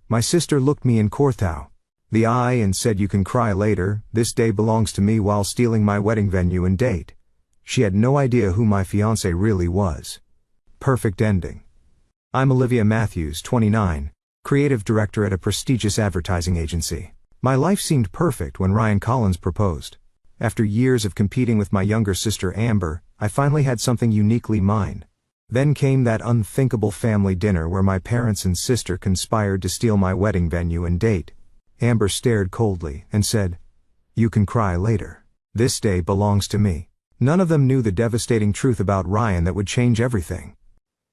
My sister looked me in Courthou the eye and said, "You can cry later, this day belongs to me," while stealing my wedding venue and date. She had no idea who my fiancé really was. Perfect ending. I'm Olivia Matthews, 29, creative director at a prestigious advertising agency. My life seemed perfect when Ryan Collins proposed. After years of competing with my younger sister Amber, I finally had something uniquely mine. Then came that unthinkable family dinner where my parents and sister conspired to steal my wedding venue and date. Amber stared coldly and said, "You can cry later. This day belongs to me." None of them knew the devastating truth about Ryan that would change everything.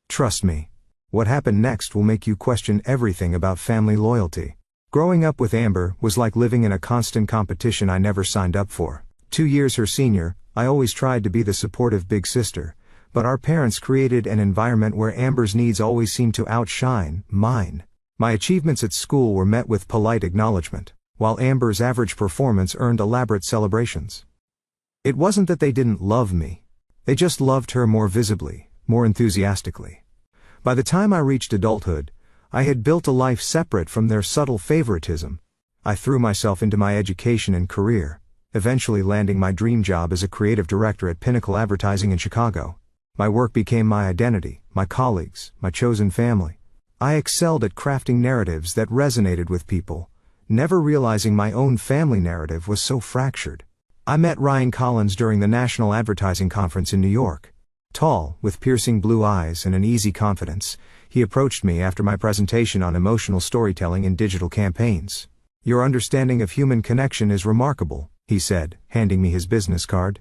Trust me, what happened next will make you question everything about family loyalty. Growing up with Amber was like living in a constant competition I never signed up for. 2 years her senior, I always tried to be the supportive big sister, but our parents created an environment where Amber's needs always seemed to outshine mine. My achievements at school were met with polite acknowledgement, while Amber's average performance earned elaborate celebrations. It wasn't that they didn't love me. They just loved her more visibly, more enthusiastically. By the time I reached adulthood, I had built a life separate from their subtle favoritism. I threw myself into my education and career, eventually landing my dream job as a creative director at Pinnacle Advertising in Chicago. My work became my identity, my colleagues, my chosen family. I excelled at crafting narratives that resonated with people, never realizing my own family narrative was so fractured. I met Ryan Collins during the National Advertising Conference in New York. Tall, with piercing blue eyes and an easy confidence, he approached me after my presentation on emotional storytelling in digital campaigns. "Your understanding of human connection is remarkable," he said, handing me his business card.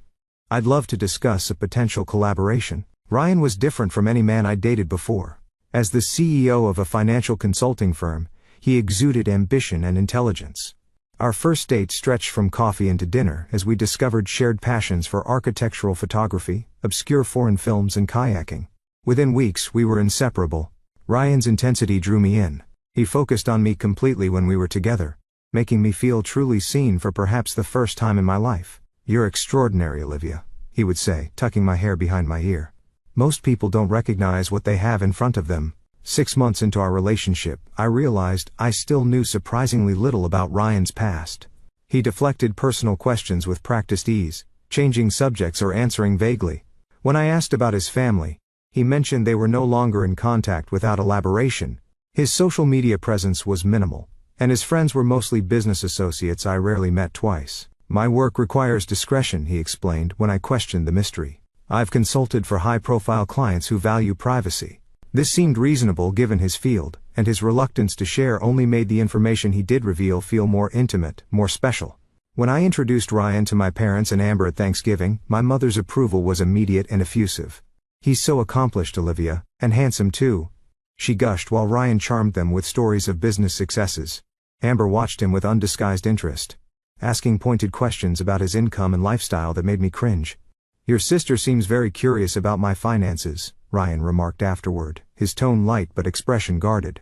"I'd love to discuss a potential collaboration." Ryan was different from any man I'd dated before. As the CEO of a financial consulting firm, he exuded ambition and intelligence. Our first date stretched from coffee into dinner as we discovered shared passions for architectural photography, obscure foreign films and kayaking. Within weeks we were inseparable. Ryan's intensity drew me in. He focused on me completely when we were together, making me feel truly seen for perhaps the first time in my life. "You're extraordinary, Olivia," he would say, tucking my hair behind my ear. "Most people don't recognize what they have in front of them." 6 months into our relationship, I realized I still knew surprisingly little about Ryan's past. He deflected personal questions with practiced ease, changing subjects or answering vaguely. When I asked about his family, he mentioned they were no longer in contact without elaboration. His social media presence was minimal, and his friends were mostly business associates I rarely met twice. "My work requires discretion," he explained when I questioned the mystery. "I've consulted for high-profile clients who value privacy." This seemed reasonable given his field, and his reluctance to share only made the information he did reveal feel more intimate, more special. When I introduced Ryan to my parents and Amber at Thanksgiving, my mother's approval was immediate and effusive. "He's so accomplished, Olivia, and handsome too," she gushed while Ryan charmed them with stories of business successes. Amber watched him with undisguised interest, asking pointed questions about his income and lifestyle that made me cringe. "Your sister seems very curious about my finances," Ryan remarked afterward, his tone light but expression guarded.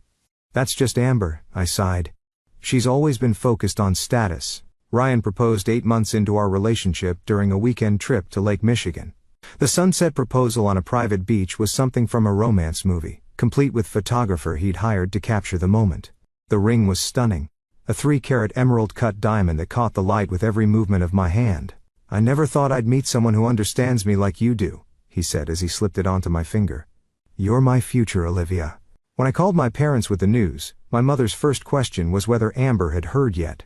"That's just Amber," I sighed. "She's always been focused on status." Ryan proposed 8 months into our relationship during a weekend trip to Lake Michigan. The sunset proposal on a private beach was something from a romance movie, complete with photographer he'd hired to capture the moment. The ring was stunning, a 3-carat emerald-cut diamond that caught the light with every movement of my hand. "I never thought I'd meet someone who understands me like you do," he said as he slipped it onto my finger. "You're my future, Olivia." When I called my parents with the news, my mother's first question was whether Amber had heard yet.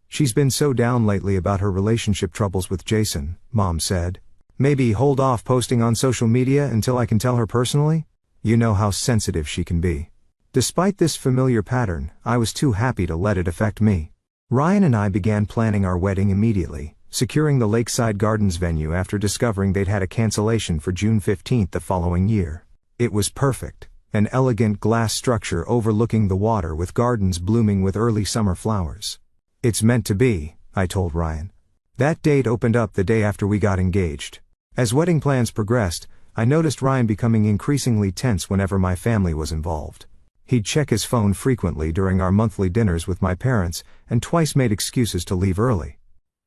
"She's been so down lately about her relationship troubles with Jason," Mom said. "Maybe hold off posting on social media until I can tell her personally? You know how sensitive she can be." Despite this familiar pattern, I was too happy to let it affect me. Ryan and I began planning our wedding immediately, securing the Lakeside Gardens venue after discovering they'd had a cancellation for June 15th the following year. It was perfect, an elegant glass structure overlooking the water with gardens blooming with early summer flowers. "It's meant to be," I told Ryan. That date opened up the day after we got engaged. As wedding plans progressed, I noticed Ryan becoming increasingly tense whenever my family was involved. He'd check his phone frequently during our monthly dinners with my parents, and twice made excuses to leave early.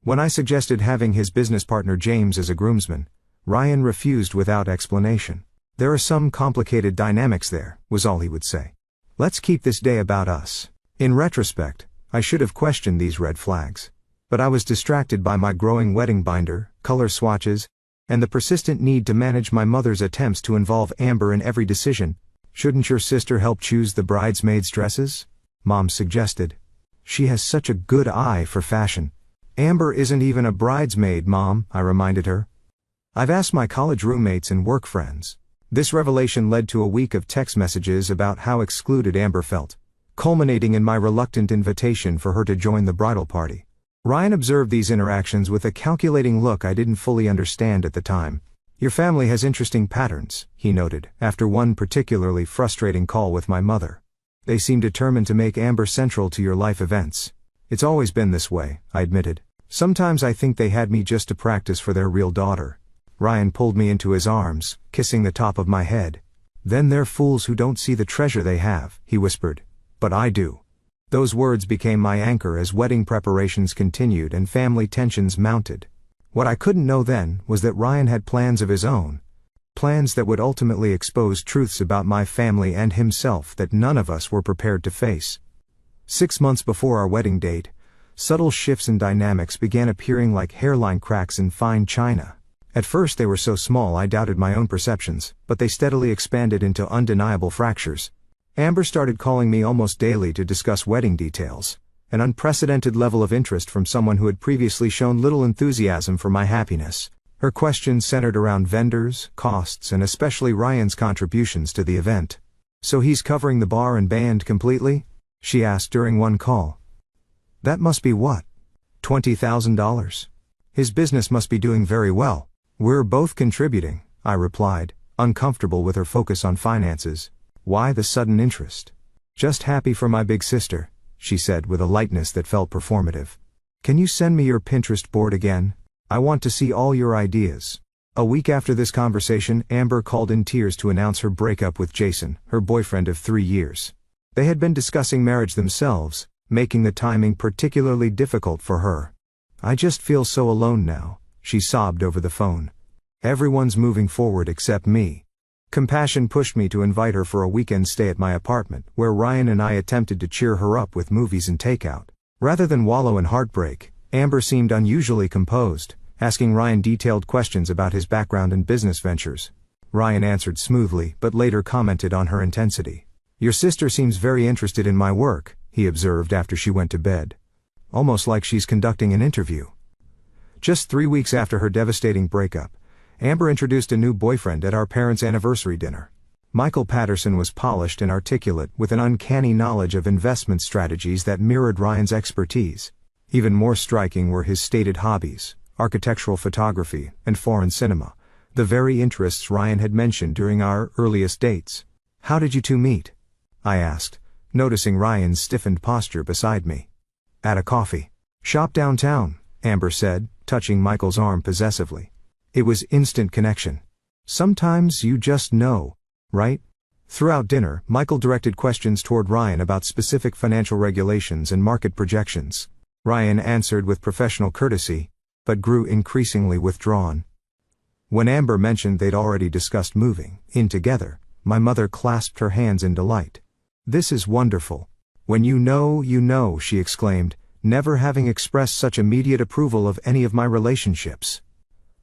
When I suggested having his business partner James as a groomsman, Ryan refused without explanation. "There are some complicated dynamics there," was all he would say. "Let's keep this day about us." In retrospect, I should have questioned these red flags. But I was distracted by my growing wedding binder, color swatches, and the persistent need to manage my mother's attempts to involve Amber in every decision. "Shouldn't your sister help choose the bridesmaids' dresses?" Mom suggested. "She has such a good eye for fashion." "Amber isn't even a bridesmaid, Mom," I reminded her. "I've asked my college roommates and work friends." This revelation led to a week of text messages about how excluded Amber felt, culminating in my reluctant invitation for her to join the bridal party. Ryan observed these interactions with a calculating look I didn't fully understand at the time. "Your family has interesting patterns," he noted, after one particularly frustrating call with my mother. "They seem determined to make Amber central to your life events." "It's always been this way," I admitted. "Sometimes I think they had me just to practice for their real daughter." Ryan pulled me into his arms, kissing the top of my head. "Then they're fools who don't see the treasure they have," he whispered. "But I do." Those words became my anchor as wedding preparations continued and family tensions mounted. What I couldn't know then was that Ryan had plans of his own. Plans that would ultimately expose truths about my family and himself that none of us were prepared to face. 6 months before our wedding date, subtle shifts in dynamics began appearing like hairline cracks in fine china. At first they were so small I doubted my own perceptions, but they steadily expanded into undeniable fractures. Amber started calling me almost daily to discuss wedding details, an unprecedented level of interest from someone who had previously shown little enthusiasm for my happiness. Her questions centered around vendors, costs, and especially Ryan's contributions to the event. "So he's covering the bar and band completely?" she asked during one call. "That must be what? $20,000? His business must be doing very well." "We're both contributing," I replied, uncomfortable with her focus on finances. "Why the sudden interest?" "Just happy for my big sister," she said with a lightness that felt performative. "Can you send me your Pinterest board again? I want to see all your ideas." A week after this conversation, Amber called in tears to announce her breakup with Jason, her boyfriend of 3 years. They had been discussing marriage themselves, making the timing particularly difficult for her. "I just feel so alone now," she sobbed over the phone. "Everyone's moving forward except me." Compassion pushed me to invite her for a weekend stay at my apartment, where Ryan and I attempted to cheer her up with movies and takeout. Rather than wallow in heartbreak, Amber seemed unusually composed, asking Ryan detailed questions about his background and business ventures. Ryan answered smoothly, but later commented on her intensity. "Your sister seems very interested in my work," he observed after she went to bed. "Almost like she's conducting an interview." Just 3 weeks after her devastating breakup, Amber introduced a new boyfriend at our parents' anniversary dinner. Michael Patterson was polished and articulate, with an uncanny knowledge of investment strategies that mirrored Ryan's expertise. Even more striking were his stated hobbies: architectural photography and foreign cinema, the very interests Ryan had mentioned during our earliest dates. "How did you two meet?" I asked, noticing Ryan's stiffened posture beside me. "At a coffee shop downtown," Amber said, touching Michael's arm possessively. "It was instant connection. Sometimes you just know, right?" Throughout dinner, Michael directed questions toward Ryan about specific financial regulations and market projections. Ryan answered with professional courtesy, but grew increasingly withdrawn. When Amber mentioned they'd already discussed moving in together, my mother clasped her hands in delight. "This is wonderful. When you know," she exclaimed, never having expressed such immediate approval of any of my relationships.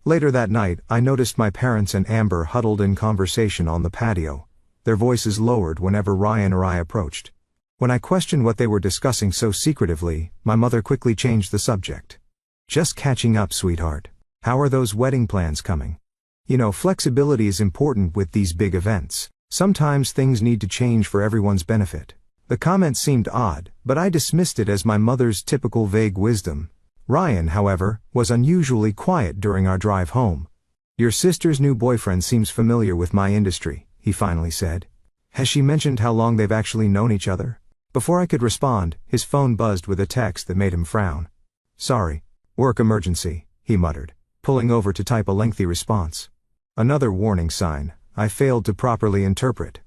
Later that night, I noticed my parents and Amber huddled in conversation on the patio, their voices lowered whenever Ryan or I approached. When I questioned what they were discussing so secretively, my mother quickly changed the subject. "Just catching up, sweetheart. How are those wedding plans coming? You know, flexibility is important with these big events. Sometimes things need to change for everyone's benefit." The comment seemed odd, but I dismissed it as my mother's typical vague wisdom. Ryan, however, was unusually quiet during our drive home. "Your sister's new boyfriend seems familiar with my industry," he finally said. "Has she mentioned how long they've actually known each other?" Before I could respond, his phone buzzed with a text that made him frown. "Sorry. Work emergency," he muttered, pulling over to type a lengthy response. Another warning sign I failed to properly interpret.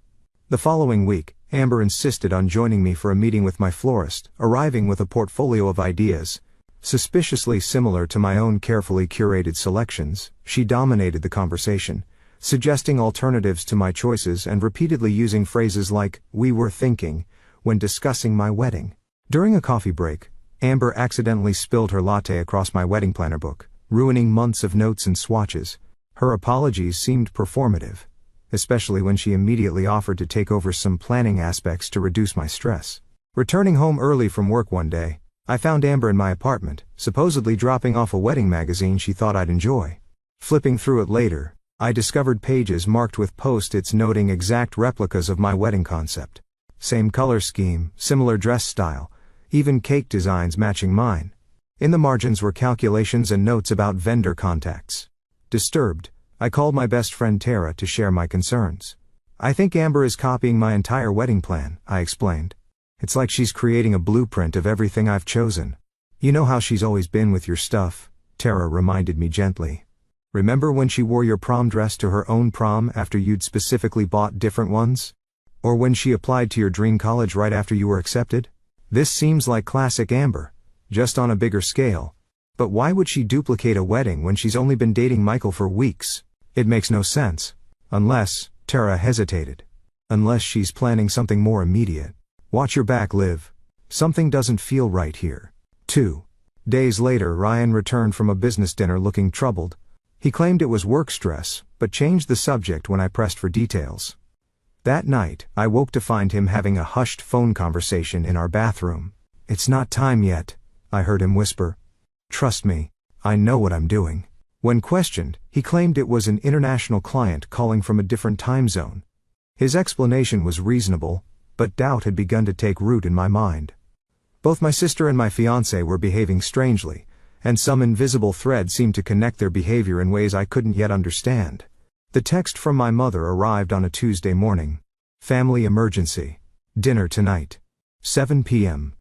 The following week, Amber insisted on joining me for a meeting with my florist, arriving with a portfolio of ideas. Suspiciously similar to my own carefully curated selections, she dominated the conversation, suggesting alternatives to my choices and repeatedly using phrases like "we were thinking" when discussing my wedding. During a coffee break, Amber accidentally spilled her latte across my wedding planner book, ruining months of notes and swatches. Her apologies seemed performative, especially when she immediately offered to take over some planning aspects to reduce my stress. Returning home early from work one day, I found Amber in my apartment, supposedly dropping off a wedding magazine she thought I'd enjoy. Flipping through it later, I discovered pages marked with post-its noting exact replicas of my wedding concept. Same color scheme, similar dress style, even cake designs matching mine. In the margins were calculations and notes about vendor contacts. Disturbed, I called my best friend Tara to share my concerns. "I think Amber is copying my entire wedding plan," I explained. "It's like she's creating a blueprint of everything I've chosen." "You know how she's always been with your stuff," Tara reminded me gently. "Remember when she wore your prom dress to her own prom after you'd specifically bought different ones? Or when she applied to your dream college right after you were accepted? This seems like classic Amber, just on a bigger scale. But why would she duplicate a wedding when she's only been dating Michael for weeks? It makes no sense. Unless," Tara hesitated. "Unless she's planning something more immediate. Watch your back, Liv. Something doesn't feel right here." 2 days later, Ryan returned from a business dinner looking troubled. He claimed it was work stress, but changed the subject when I pressed for details. That night, I woke to find him having a hushed phone conversation in our bathroom. "It's not time yet," I heard him whisper. "Trust me, I know what I'm doing." When questioned, he claimed it was an international client calling from a different time zone. His explanation was reasonable, but doubt had begun to take root in my mind. Both my sister and my fiancé were behaving strangely, and some invisible thread seemed to connect their behavior in ways I couldn't yet understand. The text from my mother arrived on a Tuesday morning. "Family emergency. Dinner tonight. 7 p.m.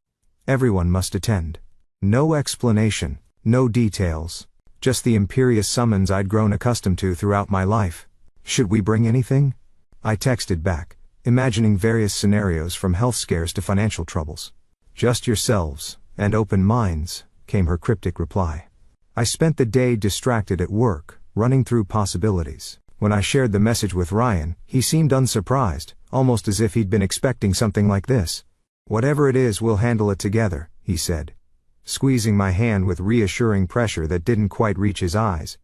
Everyone must attend." No explanation, no details, just the imperious summons I'd grown accustomed to throughout my life. "Should we bring anything?" I texted back, imagining various scenarios from health scares to financial troubles. "Just yourselves, and open minds," came her cryptic reply. I spent the day distracted at work, running through possibilities. When I shared the message with Ryan, he seemed unsurprised, almost as if he'd been expecting something like this. "Whatever it is, we'll handle it together," he said, squeezing my hand with reassuring pressure that didn't quite reach his eyes.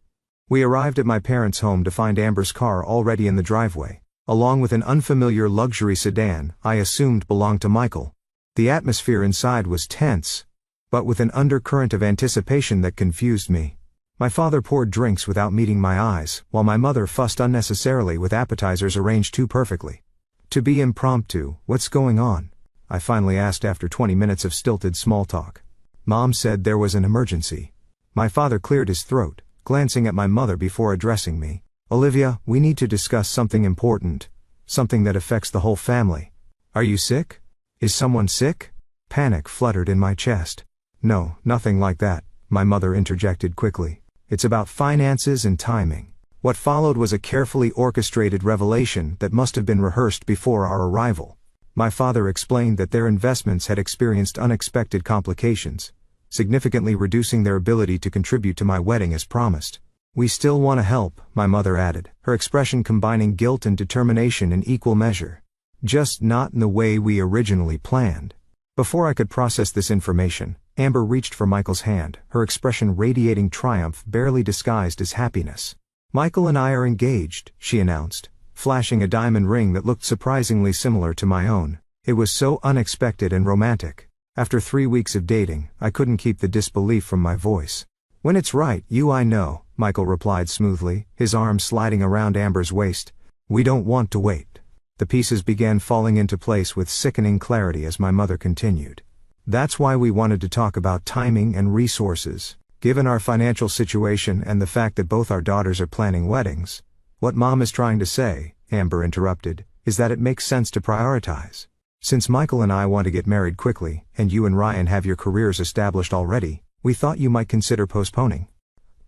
We arrived at my parents' home to find Amber's car already in the driveway, along with an unfamiliar luxury sedan I assumed belonged to Michael. The atmosphere inside was tense, but with an undercurrent of anticipation that confused me. My father poured drinks without meeting my eyes, while my mother fussed unnecessarily with appetizers arranged too perfectly. "To be impromptu, what's going on?" I finally asked after 20 minutes of stilted small talk. "Mom said there was an emergency." My father cleared his throat, glancing at my mother before addressing me. "Olivia, we need to discuss something important. Something that affects the whole family." "Are you sick? Is someone sick?" Panic fluttered in my chest. "No, nothing like that," my mother interjected quickly. "It's about finances and timing." What followed was a carefully orchestrated revelation that must have been rehearsed before our arrival. My father explained that their investments had experienced unexpected complications, significantly reducing their ability to contribute to my wedding as promised. "We still want to help," my mother added, her expression combining guilt and determination in equal measure. "Just not in the way we originally planned." Before I could process this information, Amber reached for Michael's hand, her expression radiating triumph barely disguised as happiness. "Michael and I are engaged," she announced, flashing a diamond ring that looked surprisingly similar to my own. It was so unexpected and romantic. After 3 weeks of dating, I couldn't keep the disbelief from my voice. "When it's right, I know," Michael replied smoothly, his arm sliding around Amber's waist. "We don't want to wait." The pieces began falling into place with sickening clarity as my mother continued. "That's why we wanted to talk about timing and resources. Given our financial situation and the fact that both our daughters are planning weddings." "What Mom is trying to say," Amber interrupted, "is that it makes sense to prioritize. Since Michael and I want to get married quickly, and you and Ryan have your careers established already, we thought you might consider postponing."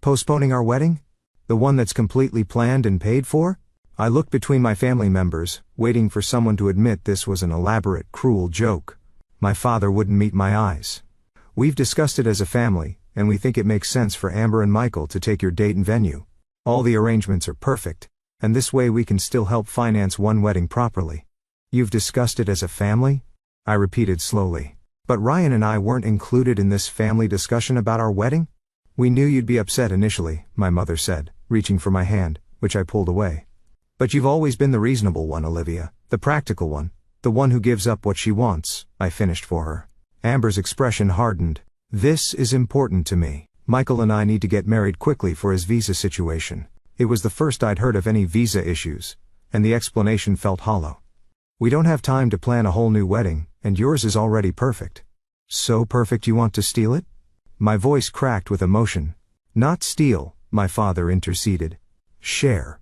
"Postponing our wedding? The one that's completely planned and paid for?" I looked between my family members, waiting for someone to admit this was an elaborate, cruel joke. My father wouldn't meet my eyes. "We've discussed it as a family, and we think it makes sense for Amber and Michael to take your date and venue. All the arrangements are perfect, and this way we can still help finance one wedding properly." "You've discussed it as a family?" I repeated slowly. But Ryan and I weren't included in this family discussion about our wedding? We knew you'd be upset initially, my mother said, reaching for my hand, which I pulled away. But you've always been the reasonable one, Olivia, the practical one, the one who gives up what she wants, I finished for her. Amber's expression hardened. This is important to me. Michael and I need to get married quickly for his visa situation. It was the first I'd heard of any visa issues, and the explanation felt hollow. We don't have time to plan a whole new wedding, and yours is already perfect. So perfect you want to steal it? My voice cracked with emotion. Not steal, my father interceded. Share.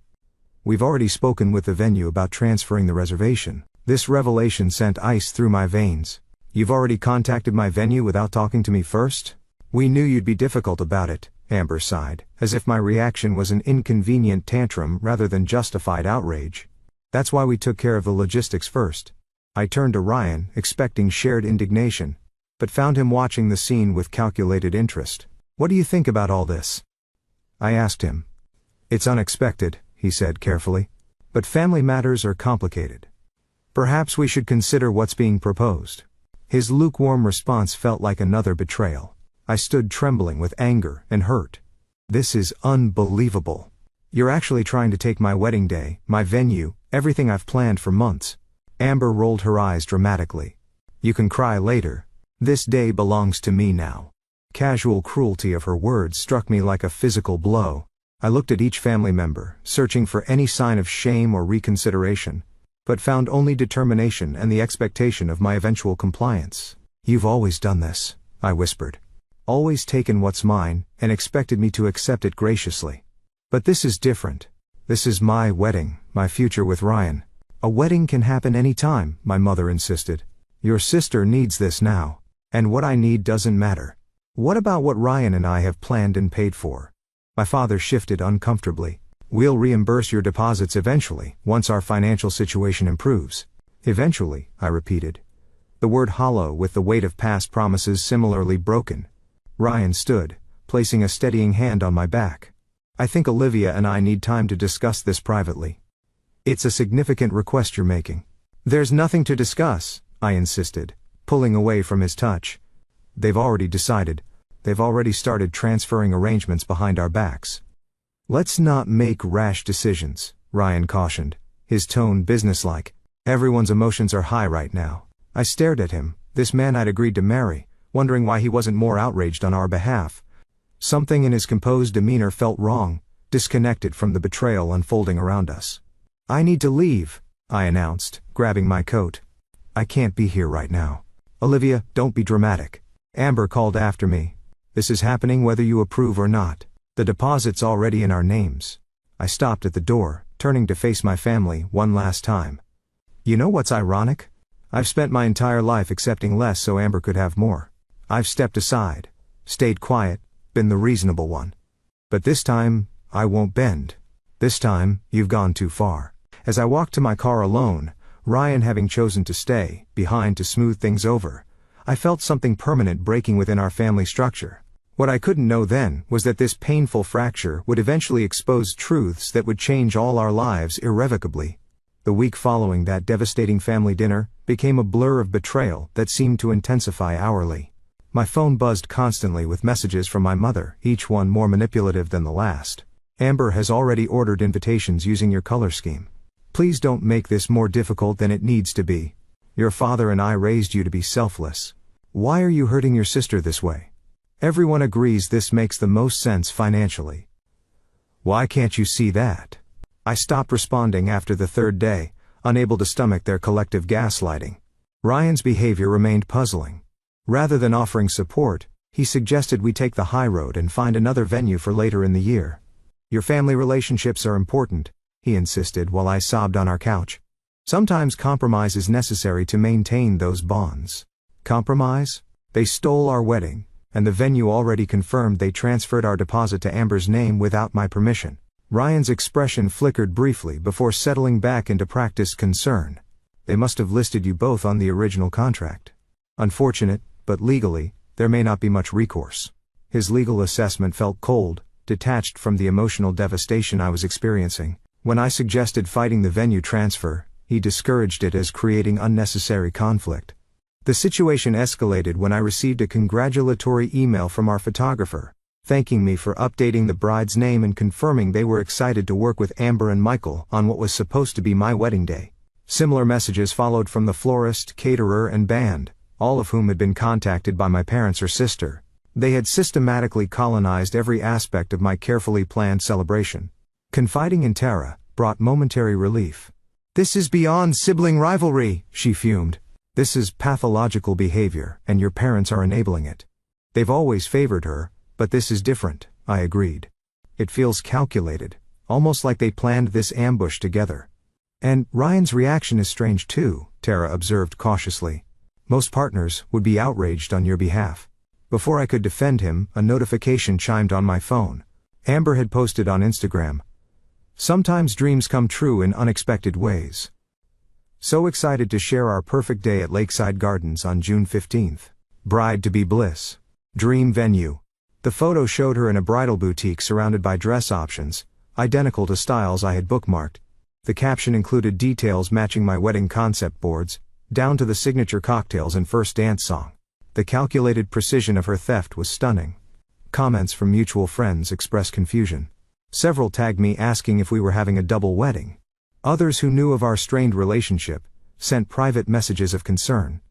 We've already spoken with the venue about transferring the reservation. This revelation sent ice through my veins. You've already contacted my venue without talking to me first? We knew you'd be difficult about it, Amber sighed, as if my reaction was an inconvenient tantrum rather than justified outrage. That's why we took care of the logistics first. I turned to Ryan, expecting shared indignation, but found him watching the scene with calculated interest. What do you think about all this? I asked him. It's unexpected, he said carefully, but family matters are complicated. Perhaps we should consider what's being proposed. His lukewarm response felt like another betrayal. I stood trembling with anger and hurt. This is unbelievable. You're actually trying to take my wedding day, my venue, everything I've planned for months. Amber rolled her eyes dramatically. You can cry later. This day belongs to me now. Casual cruelty of her words struck me like a physical blow. I looked at each family member, searching for any sign of shame or reconsideration, but found only determination and the expectation of my eventual compliance. You've always done this, I whispered. Always taken what's mine, and expected me to accept it graciously. But this is different. This is my wedding, my future with Ryan. A wedding can happen any time, my mother insisted. Your sister needs this now, and what I need doesn't matter. What about what Ryan and I have planned and paid for? My father shifted uncomfortably. We'll reimburse your deposits eventually, once our financial situation improves. Eventually, I repeated. The word hollow with the weight of past promises similarly broken. Ryan stood, placing a steadying hand on my back. I think Olivia and I need time to discuss this privately. It's a significant request you're making. There's nothing to discuss, I insisted, pulling away from his touch. They've already decided. They've already started transferring arrangements behind our backs. Let's not make rash decisions, Ryan cautioned, his tone businesslike. Everyone's emotions are high right now. I stared at him, this man I'd agreed to marry, wondering why he wasn't more outraged on our behalf. Something in his composed demeanor felt wrong, disconnected from the betrayal unfolding around us. I need to leave, I announced, grabbing my coat. I can't be here right now. Olivia, don't be dramatic. Amber called after me. This is happening whether you approve or not. The deposit's already in our names. I stopped at the door, turning to face my family one last time. You know what's ironic? I've spent my entire life accepting less so Amber could have more. I've stepped aside, stayed quiet, been the reasonable one. But this time, I won't bend. This time, you've gone too far. As I walked to my car alone, Ryan having chosen to stay behind to smooth things over, I felt something permanent breaking within our family structure. What I couldn't know then was that this painful fracture would eventually expose truths that would change all our lives irrevocably. The week following that devastating family dinner became a blur of betrayal that seemed to intensify hourly. My phone buzzed constantly with messages from my mother, each one more manipulative than the last. Amber has already ordered invitations using your color scheme. Please don't make this more difficult than it needs to be. Your father and I raised you to be selfless. Why are you hurting your sister this way? Everyone agrees this makes the most sense financially. Why can't you see that? I stopped responding after the third day, unable to stomach their collective gaslighting. Ryan's behavior remained puzzling. Rather than offering support, he suggested we take the high road and find another venue for later in the year. Your family relationships are important, he insisted while I sobbed on our couch. Sometimes compromise is necessary to maintain those bonds. Compromise? They stole our wedding, and the venue already confirmed they transferred our deposit to Amber's name without my permission. Ryan's expression flickered briefly before settling back into practiced concern. They must have listed you both on the original contract. Unfortunate, but legally, there may not be much recourse. His legal assessment felt cold, detached from the emotional devastation I was experiencing. When I suggested fighting the venue transfer, he discouraged it as creating unnecessary conflict. The situation escalated when I received a congratulatory email from our photographer, thanking me for updating the bride's name and confirming they were excited to work with Amber and Michael on what was supposed to be my wedding day. Similar messages followed from the florist, caterer, and band, all of whom had been contacted by my parents or sister. They had systematically colonized every aspect of my carefully planned celebration. Confiding in Tara brought momentary relief. "This is beyond sibling rivalry," she fumed. "This is pathological behavior, and your parents are enabling it. They've always favored her, but this is different," I agreed. "It feels calculated, almost like they planned this ambush together." "And Ryan's reaction is strange too," Tara observed cautiously. "Most partners would be outraged on your behalf." Before I could defend him, a notification chimed on my phone. Amber had posted on Instagram, "Sometimes dreams come true in unexpected ways. So excited to share our perfect day at Lakeside Gardens on June 15th. Bride-to-be bliss. Dream venue." The photo showed her in a bridal boutique surrounded by dress options, identical to styles I had bookmarked. The caption included details matching my wedding concept boards, down to the signature cocktails and first dance song. The calculated precision of her theft was stunning. Comments from mutual friends expressed confusion. Several tagged me asking if we were having a double wedding. Others who knew of our strained relationship sent private messages of concern.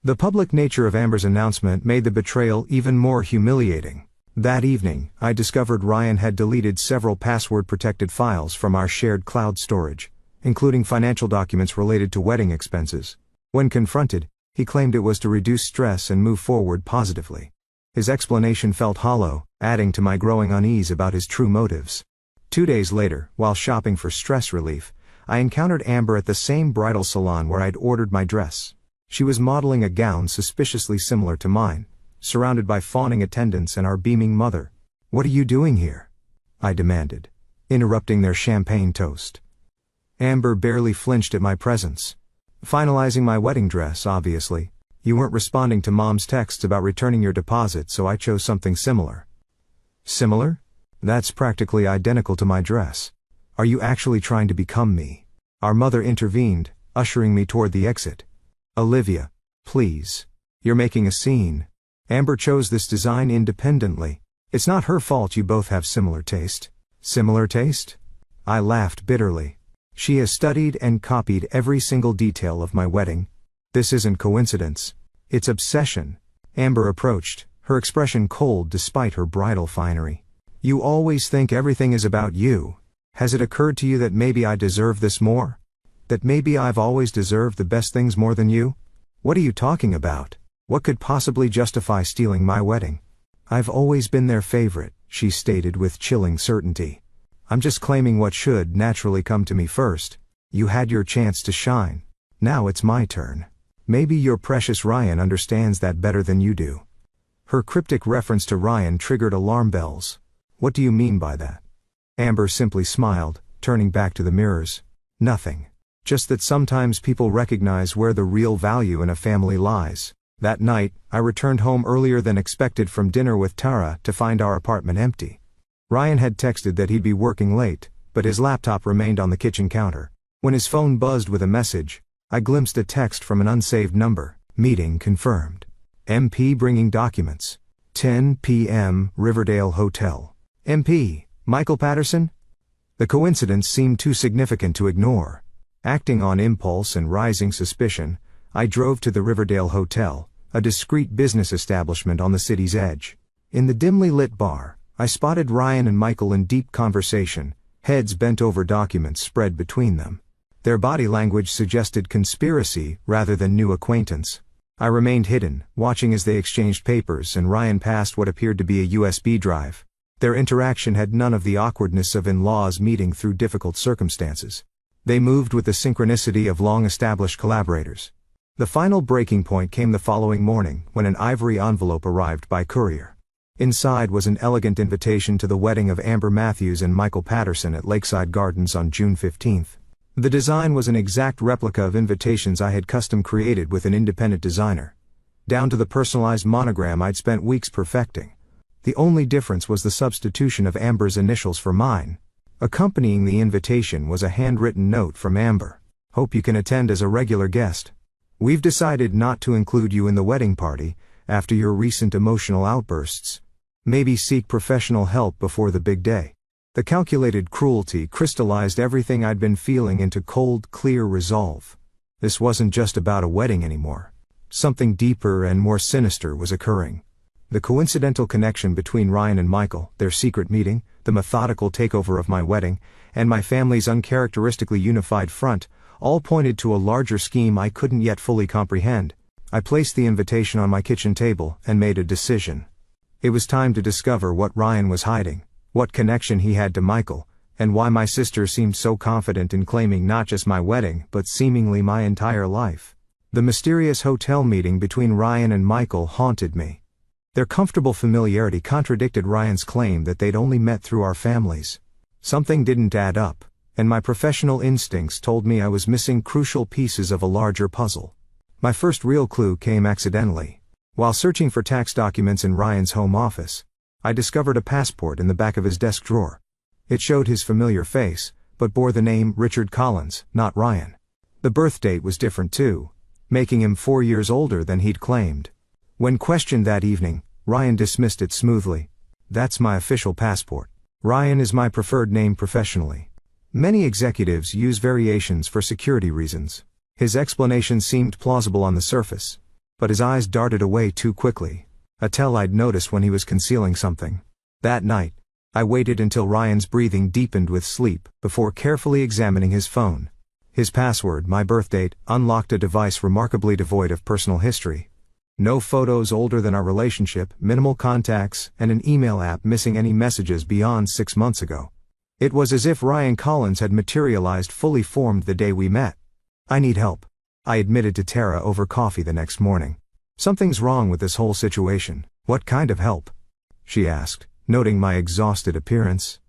The public nature of Amber's announcement made the betrayal even more humiliating. That evening, I discovered Ryan had deleted several password-protected files from our shared cloud storage, including financial documents related to wedding expenses. When confronted, he claimed it was to reduce stress and move forward positively. His explanation felt hollow, adding to my growing unease about his true motives. 2 days later, while shopping for stress relief, I encountered Amber at the same bridal salon where I'd ordered my dress. She was modeling a gown suspiciously similar to mine, surrounded by fawning attendants and our beaming mother. "What are you doing here?" I demanded, interrupting their champagne toast. Amber barely flinched at my presence. "Finalizing my wedding dress, obviously. You weren't responding to Mom's texts about returning your deposit, so I chose something similar." "Similar? That's practically identical to my dress. Are you actually trying to become me?" Our mother intervened, ushering me toward the exit. "Olivia, please. You're making a scene. Amber chose this design independently. It's not her fault you both have similar taste." "Similar taste?" I laughed bitterly. "She has studied and copied every single detail of my wedding. This isn't coincidence. It's obsession." Amber approached, her expression cold despite her bridal finery. "You always think everything is about you. Has it occurred to you that maybe I deserve this more? That maybe I've always deserved the best things more than you? What are you talking about? What could possibly justify stealing my wedding?" "I've always been their favorite," she stated with chilling certainty. "I'm just claiming what should naturally come to me first. You had your chance to shine. Now it's my turn. Maybe your precious Ryan understands that better than you do." Her cryptic reference to Ryan triggered alarm bells. "What do you mean by that?" Amber simply smiled, turning back to the mirrors. "Nothing. Just that sometimes people recognize where the real value in a family lies." That night, I returned home earlier than expected from dinner with Tara to find our apartment empty. Ryan had texted that he'd be working late, but his laptop remained on the kitchen counter. When his phone buzzed with a message, I glimpsed a text from an unsaved number. "Meeting confirmed. MP bringing documents. 10 p.m. Riverdale Hotel." MP, Michael Patterson? The coincidence seemed too significant to ignore. Acting on impulse and rising suspicion, I drove to the Riverdale Hotel, a discreet business establishment on the city's edge. In the dimly lit bar, I spotted Ryan and Michael in deep conversation, heads bent over documents spread between them. Their body language suggested conspiracy rather than new acquaintance. I remained hidden, watching as they exchanged papers and Ryan passed what appeared to be a USB drive. Their interaction had none of the awkwardness of in-laws meeting through difficult circumstances. They moved with the synchronicity of long-established collaborators. The final breaking point came the following morning when an ivory envelope arrived by courier. Inside was an elegant invitation to the wedding of Amber Matthews and Michael Patterson at Lakeside Gardens on June 15th. The design was an exact replica of invitations I had custom created with an independent designer. Down to the personalized monogram I'd spent weeks perfecting. The only difference was the substitution of Amber's initials for mine. Accompanying the invitation was a handwritten note from Amber. "Hope you can attend as a regular guest. We've decided not to include you in the wedding party, after your recent emotional outbursts. Maybe seek professional help before the big day. The calculated cruelty crystallized everything I'd been feeling into cold, clear resolve. This wasn't just about a wedding anymore. Something deeper and more sinister was occurring. The coincidental connection between Ryan and Michael, their secret meeting, the methodical takeover of my wedding, and my family's uncharacteristically unified front, all pointed to a larger scheme I couldn't yet fully comprehend. I placed the invitation on my kitchen table and made a decision. It was time to discover what Ryan was hiding, what connection he had to Michael, and why my sister seemed so confident in claiming not just my wedding but seemingly my entire life. The mysterious hotel meeting between Ryan and Michael haunted me. Their comfortable familiarity contradicted Ryan's claim that they'd only met through our families. Something didn't add up, and my professional instincts told me I was missing crucial pieces of a larger puzzle. My first real clue came accidentally. While searching for tax documents in Ryan's home office, I discovered a passport in the back of his desk drawer. It showed his familiar face, but bore the name Richard Collins, not Ryan. The birth date was different too, making him 4 years older than he'd claimed. When questioned that evening, Ryan dismissed it smoothly. That's my official passport. Ryan is my preferred name professionally. Many executives use variations for security reasons. His explanation seemed plausible on the surface, but his eyes darted away too quickly, a tell I'd noticed when he was concealing something. That night, I waited until Ryan's breathing deepened with sleep before carefully examining his phone. His password, my birthdate, unlocked a device remarkably devoid of personal history. No photos older than our relationship, minimal contacts, and an email app missing any messages beyond 6 months ago. It was as if Ryan Collins had materialized fully formed the day we met. I need help, I admitted to Tara over coffee the next morning. Something's wrong with this whole situation. What kind of help? She asked, noting my exhausted appearance.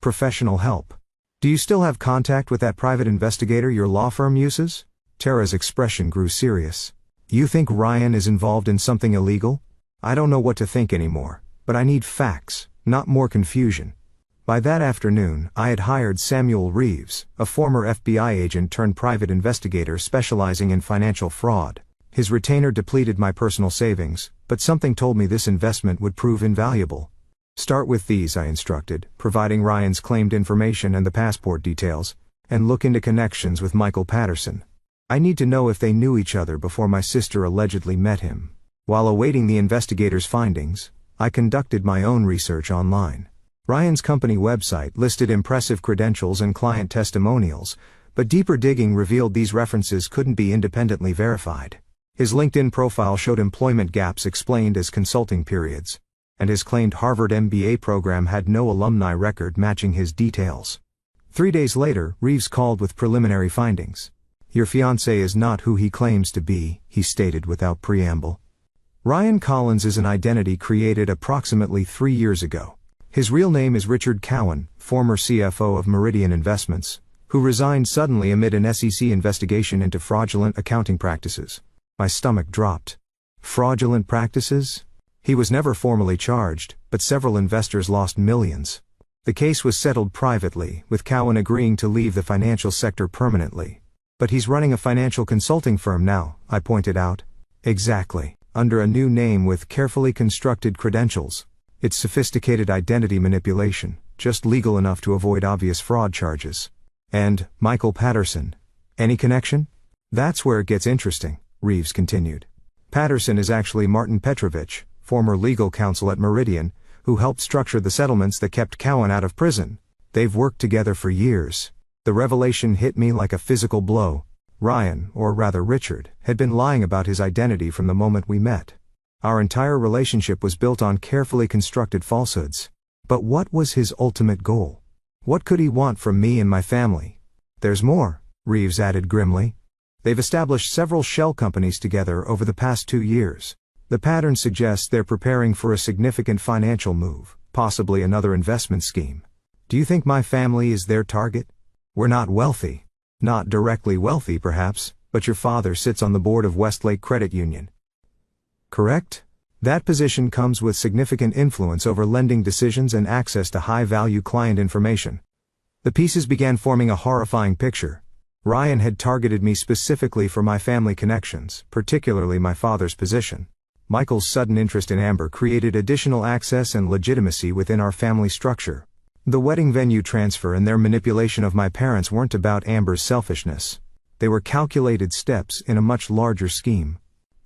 Professional help. Do you still have contact with that private investigator your law firm uses? Tara's expression grew serious. You think Ryan is involved in something illegal? I don't know what to think anymore, but I need facts, not more confusion. By that afternoon, I had hired Samuel Reeves, a former FBI agent turned private investigator specializing in financial fraud. His retainer depleted my personal savings, but something told me this investment would prove invaluable. Start with these, I instructed, providing Ryan's claimed information and the passport details, and look into connections with Michael Patterson. I need to know if they knew each other before my sister allegedly met him. While awaiting the investigator's findings, I conducted my own research online. Ryan's company website listed impressive credentials and client testimonials, but deeper digging revealed these references couldn't be independently verified. His LinkedIn profile showed employment gaps explained as consulting periods, and his claimed Harvard MBA program had no alumni record matching his details. 3 days later, Reeves called with preliminary findings. Your fiancé is not who he claims to be, he stated without preamble. Ryan Collins is an identity created approximately 3 years ago. His real name is Richard Cowan, former CFO of Meridian Investments, who resigned suddenly amid an SEC investigation into fraudulent accounting practices. My stomach dropped. Fraudulent practices? He was never formally charged, but several investors lost millions. The case was settled privately, with Cowan agreeing to leave the financial sector permanently. But he's running a financial consulting firm now, I pointed out. Exactly, under a new name with carefully constructed credentials. It's sophisticated identity manipulation, just legal enough to avoid obvious fraud charges. And, Michael Patterson. Any connection? That's where it gets interesting, Reeves continued. Patterson is actually Martin Petrovich, former legal counsel at Meridian, who helped structure the settlements that kept Cowan out of prison. They've worked together for years. The revelation hit me like a physical blow. Ryan, or rather Richard, had been lying about his identity from the moment we met. Our entire relationship was built on carefully constructed falsehoods. But what was his ultimate goal? What could he want from me and my family? There's more, Reeves added grimly. They've established several shell companies together over the past 2 years. The pattern suggests they're preparing for a significant financial move, possibly another investment scheme. Do you think my family is their target? We're not wealthy. Not directly wealthy perhaps, but your father sits on the board of Westlake Credit Union. Correct? That position comes with significant influence over lending decisions and access to high-value client information. The pieces began forming a horrifying picture. Ryan had targeted me specifically for my family connections, particularly my father's position. Michael's sudden interest in Amber created additional access and legitimacy within our family structure. The wedding venue transfer and their manipulation of my parents weren't about Amber's selfishness. They were calculated steps in a much larger scheme.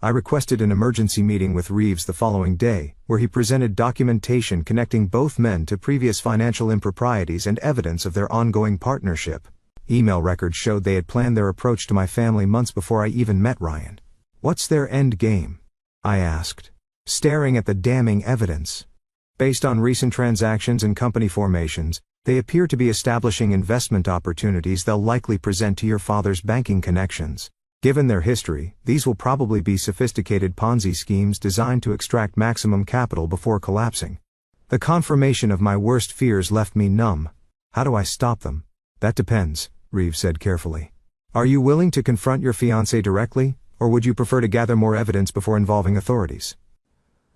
I requested an emergency meeting with Reeves the following day, where he presented documentation connecting both men to previous financial improprieties and evidence of their ongoing partnership. Email records showed they had planned their approach to my family months before I even met Ryan. "What's their end game?" I asked, staring at the damning evidence. Based on recent transactions and company formations, they appear to be establishing investment opportunities they'll likely present to your father's banking connections. Given their history, these will probably be sophisticated Ponzi schemes designed to extract maximum capital before collapsing. The confirmation of my worst fears left me numb. How do I stop them? That depends, Reeves said carefully. Are you willing to confront your fiancé directly, or would you prefer to gather more evidence before involving authorities?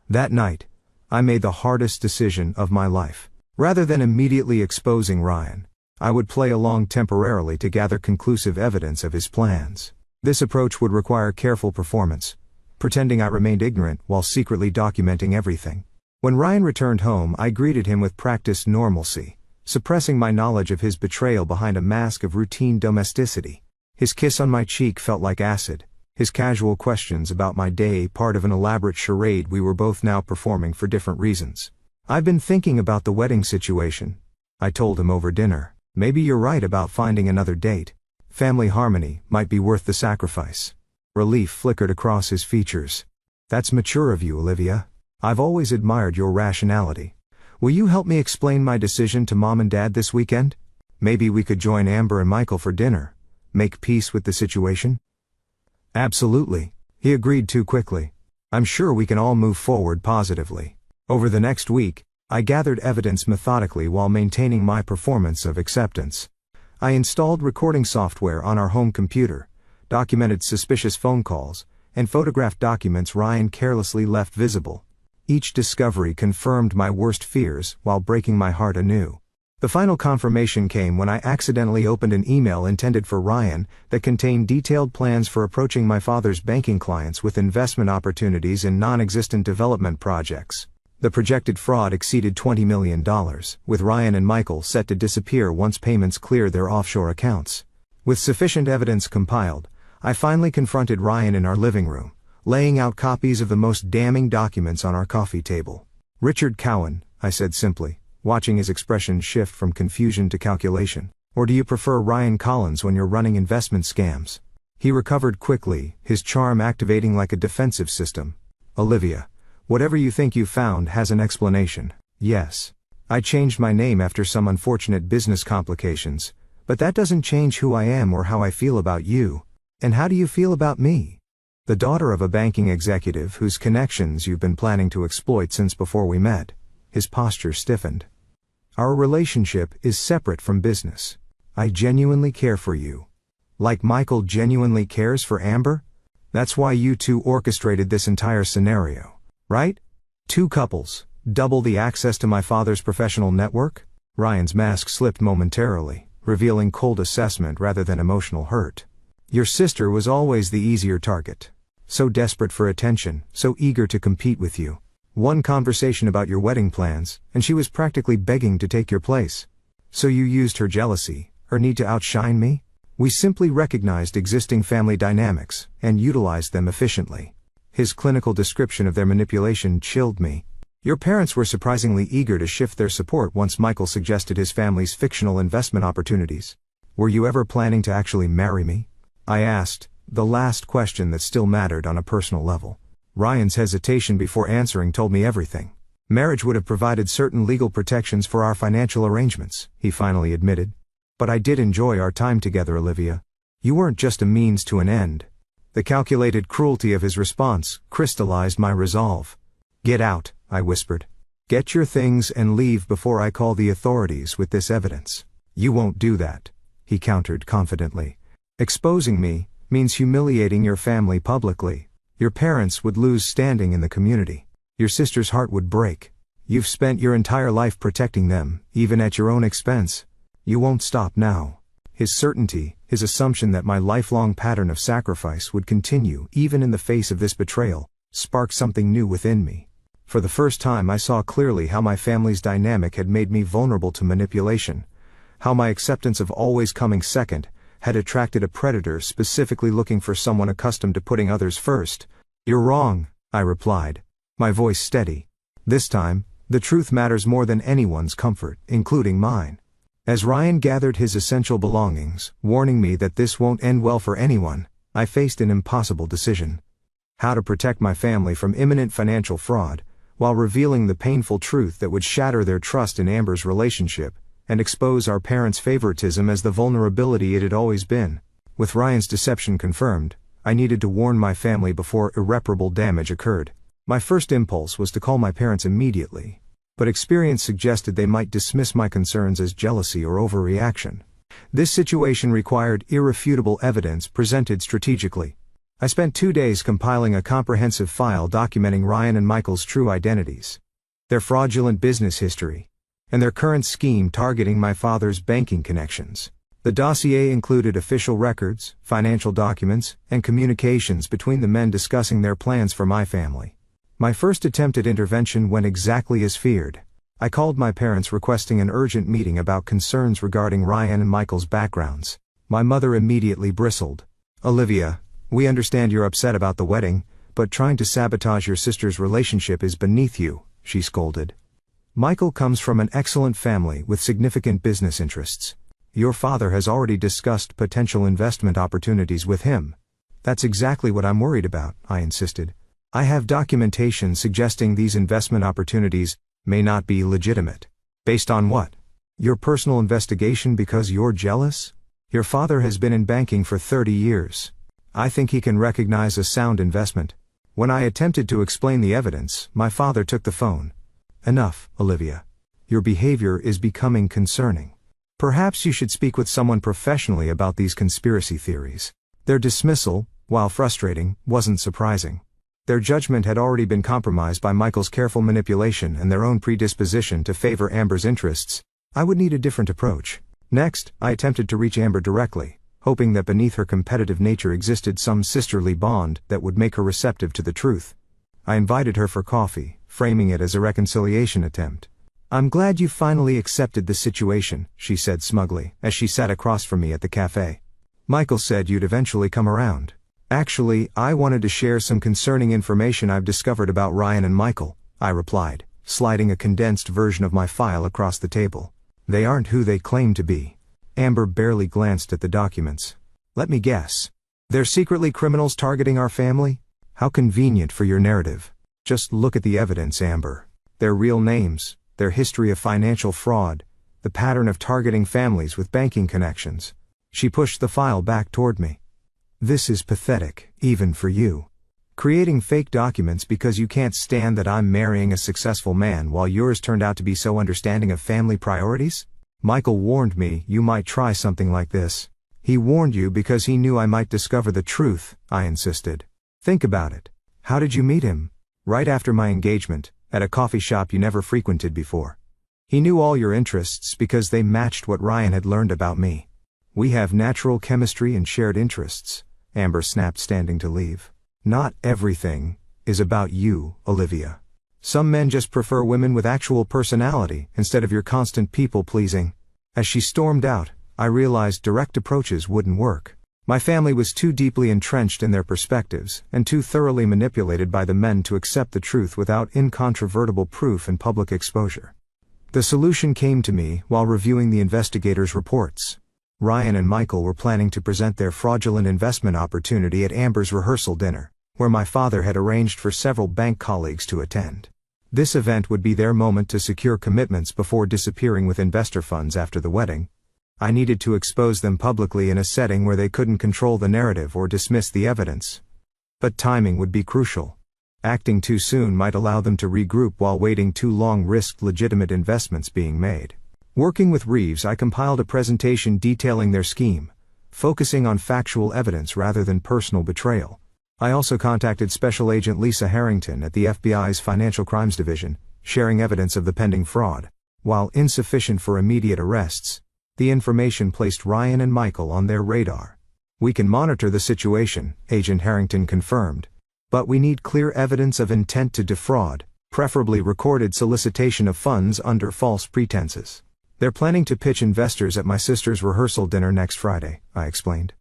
That night, I made the hardest decision of my life. Rather than immediately exposing Ryan, I would play along temporarily to gather conclusive evidence of his plans. This approach would require careful performance, pretending I remained ignorant while secretly documenting everything. When Ryan returned home, I greeted him with practiced normalcy, suppressing my knowledge of his betrayal behind a mask of routine domesticity. His kiss on my cheek felt like acid, his casual questions about my day part of an elaborate charade we were both now performing for different reasons. I've been thinking about the wedding situation, I told him over dinner. Maybe you're right about finding another date. Family harmony might be worth the sacrifice. Relief flickered across his features. That's mature of you, Olivia. I've always admired your rationality. Will you help me explain my decision to Mom and Dad this weekend? Maybe we could join Amber and Michael for dinner. Make peace with the situation? Absolutely, he agreed too quickly. I'm sure we can all move forward positively. Over the next week, I gathered evidence methodically while maintaining my performance of acceptance. I installed recording software on our home computer, documented suspicious phone calls, and photographed documents Ryan carelessly left visible. Each discovery confirmed my worst fears while breaking my heart anew. The final confirmation came when I accidentally opened an email intended for Ryan that contained detailed plans for approaching my father's banking clients with investment opportunities in non-existent development projects. The projected fraud exceeded $20 million, with Ryan and Michael set to disappear once payments cleared their offshore accounts. With sufficient evidence compiled, I finally confronted Ryan in our living room, laying out copies of the most damning documents on our coffee table. Richard Cowan, I said simply, watching his expression shift from confusion to calculation. Or do you prefer Ryan Collins when you're running investment scams? He recovered quickly, his charm activating like a defensive system. Olivia, whatever you think you found has an explanation. Yes. I changed my name after some unfortunate business complications, but that doesn't change who I am or how I feel about you. And how do you feel about me? The daughter of a banking executive whose connections you've been planning to exploit since before we met. His posture stiffened. Our relationship is separate from business. I genuinely care for you. Like Michael genuinely cares for Amber? That's why you two orchestrated this entire scenario. Right? Two couples, double the access to my father's professional network? Ryan's mask slipped momentarily, revealing cold assessment rather than emotional hurt. Your sister was always the easier target. So desperate for attention, so eager to compete with you. One conversation about your wedding plans, and she was practically begging to take your place. So you used her jealousy, her need to outshine me? We simply recognized existing family dynamics, and utilized them efficiently. His clinical description of their manipulation chilled me. Your parents were surprisingly eager to shift their support once Michael suggested his family's fictional investment opportunities. Were you ever planning to actually marry me? I asked, the last question that still mattered on a personal level. Ryan's hesitation before answering told me everything. Marriage would have provided certain legal protections for our financial arrangements, he finally admitted. But I did enjoy our time together, Olivia. You weren't just a means to an end. The calculated cruelty of his response crystallized my resolve. Get out, I whispered. Get your things and leave before I call the authorities with this evidence. You won't do that, he countered confidently. Exposing me means humiliating your family publicly. Your parents would lose standing in the community. Your sister's heart would break. You've spent your entire life protecting them, even at your own expense. You won't stop now. His certainty, his assumption that my lifelong pattern of sacrifice would continue even in the face of this betrayal, sparked something new within me. For the first time I saw clearly how my family's dynamic had made me vulnerable to manipulation, how my acceptance of always coming second had attracted a predator specifically looking for someone accustomed to putting others first. "You're wrong," I replied, my voice steady. "This time, the truth matters more than anyone's comfort, including mine." As Ryan gathered his essential belongings, warning me that this won't end well for anyone, I faced an impossible decision. How to protect my family from imminent financial fraud, while revealing the painful truth that would shatter their trust in Amber's relationship, and expose our parents' favoritism as the vulnerability it had always been. With Ryan's deception confirmed, I needed to warn my family before irreparable damage occurred. My first impulse was to call my parents immediately, but experience suggested they might dismiss my concerns as jealousy or overreaction. This situation required irrefutable evidence presented strategically. I spent 2 days compiling a comprehensive file documenting Ryan and Michael's true identities, their fraudulent business history, and their current scheme targeting my father's banking connections. The dossier included official records, financial documents, and communications between the men discussing their plans for my family. My first attempt at intervention went exactly as feared. I called my parents requesting an urgent meeting about concerns regarding Ryan and Michael's backgrounds. My mother immediately bristled. "Olivia, we understand you're upset about the wedding, but trying to sabotage your sister's relationship is beneath you," she scolded. "Michael comes from an excellent family with significant business interests. Your father has already discussed potential investment opportunities with him." "That's exactly what I'm worried about," I insisted. "I have documentation suggesting these investment opportunities may not be legitimate." "Based on what? Your personal investigation because you're jealous? Your father has been in banking for 30 years. I think he can recognize a sound investment." When I attempted to explain the evidence, my father took the phone. "Enough, Olivia. Your behavior is becoming concerning. Perhaps you should speak with someone professionally about these conspiracy theories." Their dismissal, while frustrating, wasn't surprising. Their judgment had already been compromised by Michael's careful manipulation and their own predisposition to favor Amber's interests. I would need a different approach. Next, I attempted to reach Amber directly, hoping that beneath her competitive nature existed some sisterly bond that would make her receptive to the truth. I invited her for coffee, framing it as a reconciliation attempt. "I'm glad you finally accepted the situation," she said smugly, as she sat across from me at the cafe. "Michael said you'd eventually come around." "Actually, I wanted to share some concerning information I've discovered about Ryan and Michael," I replied, sliding a condensed version of my file across the table. "They aren't who they claim to be." Amber barely glanced at the documents. "Let me guess. They're secretly criminals targeting our family? How convenient for your narrative. Just look at the evidence, Amber. Their real names, their history of financial fraud, the pattern of targeting families with banking connections." She pushed the file back toward me. "This is pathetic, even for you. Creating fake documents because you can't stand that I'm marrying a successful man while yours turned out to be so understanding of family priorities? Michael warned me you might try something like this." "He warned you because he knew I might discover the truth," I insisted. "Think about it. How did you meet him? Right after my engagement, at a coffee shop you never frequented before. He knew all your interests because they matched what Ryan had learned about me. We have natural chemistry and shared interests," Amber snapped, standing to leave. "Not everything is about you, Olivia. Some men just prefer women with actual personality instead of your constant people-pleasing." As she stormed out, I realized direct approaches wouldn't work. My family was too deeply entrenched in their perspectives, and too thoroughly manipulated by the men to accept the truth without incontrovertible proof and public exposure. The solution came to me while reviewing the investigators' reports. Ryan and Michael were planning to present their fraudulent investment opportunity at Amber's rehearsal dinner, where my father had arranged for several bank colleagues to attend. This event would be their moment to secure commitments before disappearing with investor funds after the wedding. I needed to expose them publicly in a setting where they couldn't control the narrative or dismiss the evidence. But timing would be crucial. Acting too soon might allow them to regroup, while waiting too long risked legitimate investments being made. Working with Reeves, I compiled a presentation detailing their scheme, focusing on factual evidence rather than personal betrayal. I also contacted Special Agent Lisa Harrington at the FBI's Financial Crimes Division, sharing evidence of the pending fraud. While insufficient for immediate arrests, The information placed Ryan and Michael on their radar. "We can monitor the situation," Agent Harrington confirmed. "But we need clear evidence of intent to defraud, preferably recorded solicitation of funds under false pretenses." "They're planning to pitch investors at my sister's rehearsal dinner next Friday," I explained.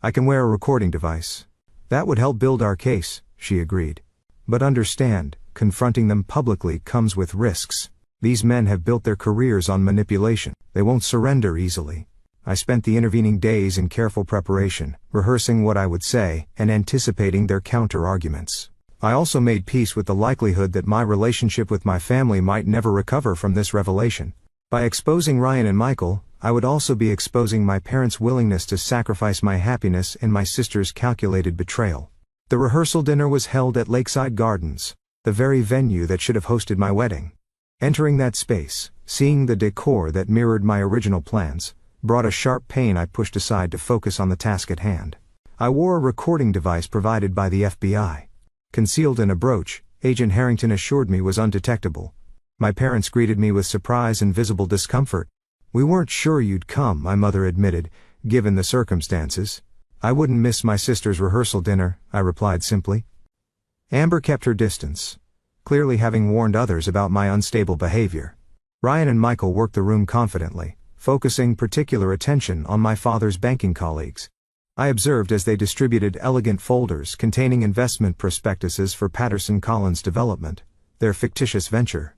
"I can wear a recording device." "That would help build our case," she agreed. "But understand, confronting them publicly comes with risks. These men have built their careers on manipulation. They won't surrender easily." I spent the intervening days in careful preparation, rehearsing what I would say, and anticipating their counter-arguments. I also made peace with the likelihood that my relationship with my family might never recover from this revelation. By exposing Ryan and Michael, I would also be exposing my parents' willingness to sacrifice my happiness in my sister's calculated betrayal. The rehearsal dinner was held at Lakeside Gardens, the very venue that should have hosted my wedding. Entering that space, seeing the decor that mirrored my original plans, brought a sharp pain I pushed aside to focus on the task at hand. I wore a recording device provided by the FBI. Concealed in a brooch, Agent Harrington assured me was undetectable. My parents greeted me with surprise and visible discomfort. "We weren't sure you'd come," my mother admitted, "given the circumstances." "I wouldn't miss my sister's rehearsal dinner," I replied simply. Amber kept her distance, clearly having warned others about my unstable behavior. Ryan and Michael worked the room confidently, focusing particular attention on my father's banking colleagues. I observed as they distributed elegant folders containing investment prospectuses for Patterson Collins Development, their fictitious venture.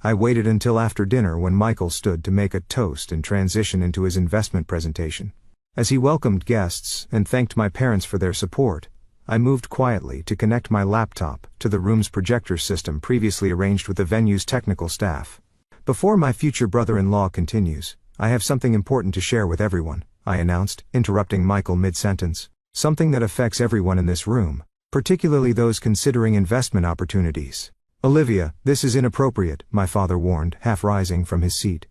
I waited until after dinner when Michael stood to make a toast and transition into his investment presentation. As he welcomed guests and thanked my parents for their support, I moved quietly to connect my laptop to the room's projector system previously arranged with the venue's technical staff. "Before my future brother-in-law continues, I have something important to share with everyone," I announced, interrupting Michael mid-sentence. "Something that affects everyone in this room, particularly those considering investment opportunities." "Olivia, this is inappropriate," my father warned, half rising from his seat.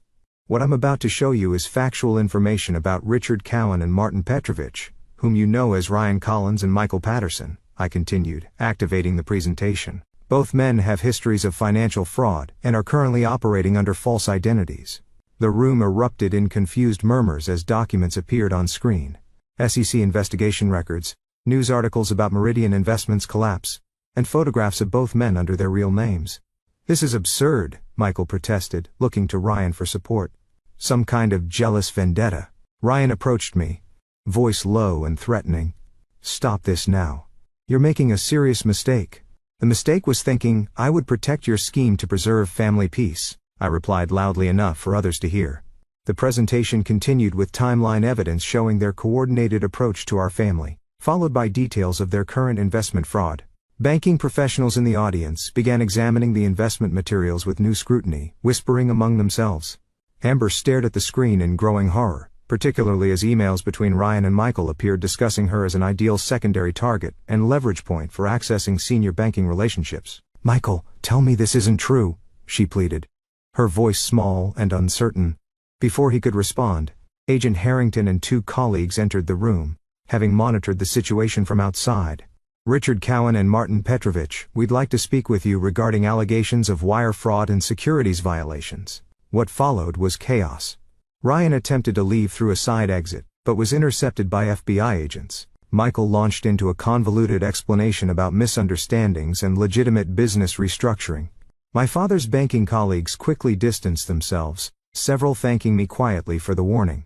"What I'm about to show you is factual information about Richard Cowan and Martin Petrovich, whom you know as Ryan Collins and Michael Patterson," I continued, activating the presentation. "Both men have histories of financial fraud and are currently operating under false identities." The room erupted in confused murmurs as documents appeared on screen. SEC investigation records, news articles about Meridian Investments' collapse, and photographs of both men under their real names. "This is absurd," Michael protested, looking to Ryan for support. "Some kind of jealous vendetta." Ryan approached me, voice low and threatening. "Stop this now. You're making a serious mistake." "The mistake was thinking I would protect your scheme to preserve family peace," I replied loudly enough for others to hear. The presentation continued with timeline evidence showing their coordinated approach to our family, followed by details of their current investment fraud. Banking professionals in the audience began examining the investment materials with new scrutiny, whispering among themselves. Amber stared at the screen in growing horror, particularly as emails between Ryan and Michael appeared discussing her as an ideal secondary target and leverage point for accessing senior banking relationships. "Michael, tell me this isn't true," she pleaded, her voice small and uncertain. Before he could respond, Agent Harrington and two colleagues entered the room, having monitored the situation from outside. "Richard Cowan and Martin Petrovich, we'd like to speak with you regarding allegations of wire fraud and securities violations." What followed was chaos. Ryan attempted to leave through a side exit, but was intercepted by FBI agents. Michael launched into a convoluted explanation about misunderstandings and legitimate business restructuring. My father's banking colleagues quickly distanced themselves, several thanking me quietly for the warning.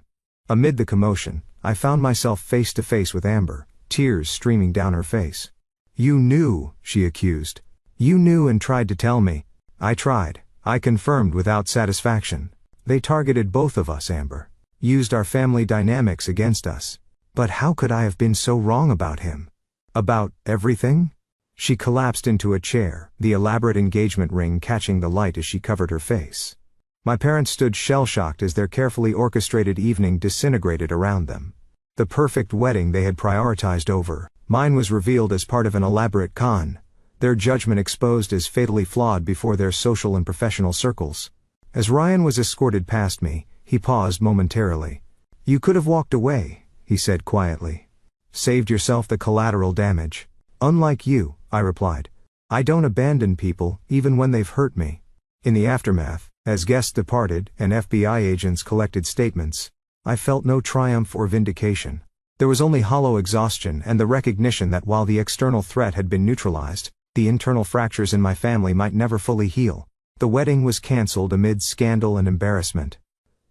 Amid the commotion, I found myself face to face with Amber, tears streaming down her face. "You knew," she accused. "You knew and tried to tell me." "I tried," I confirmed without satisfaction. "They targeted both of us, Amber. Used our family dynamics against us. But how could I have been so wrong about him? About everything?" She collapsed into a chair, the elaborate engagement ring catching the light as she covered her face. My parents stood shell-shocked as their carefully orchestrated evening disintegrated around them. The perfect wedding they had prioritized over mine was revealed as part of an elaborate con, their judgment exposed as fatally flawed before their social and professional circles. As Ryan was escorted past me, he paused momentarily. "You could have walked away," he said quietly. "Saved yourself the collateral damage." "Unlike you," I replied. "I don't abandon people, even when they've hurt me." In the aftermath, as guests departed and FBI agents collected statements, I felt no triumph or vindication. There was only hollow exhaustion and the recognition that while the external threat had been neutralized, the internal fractures in my family might never fully heal. The wedding was cancelled amid scandal and embarrassment.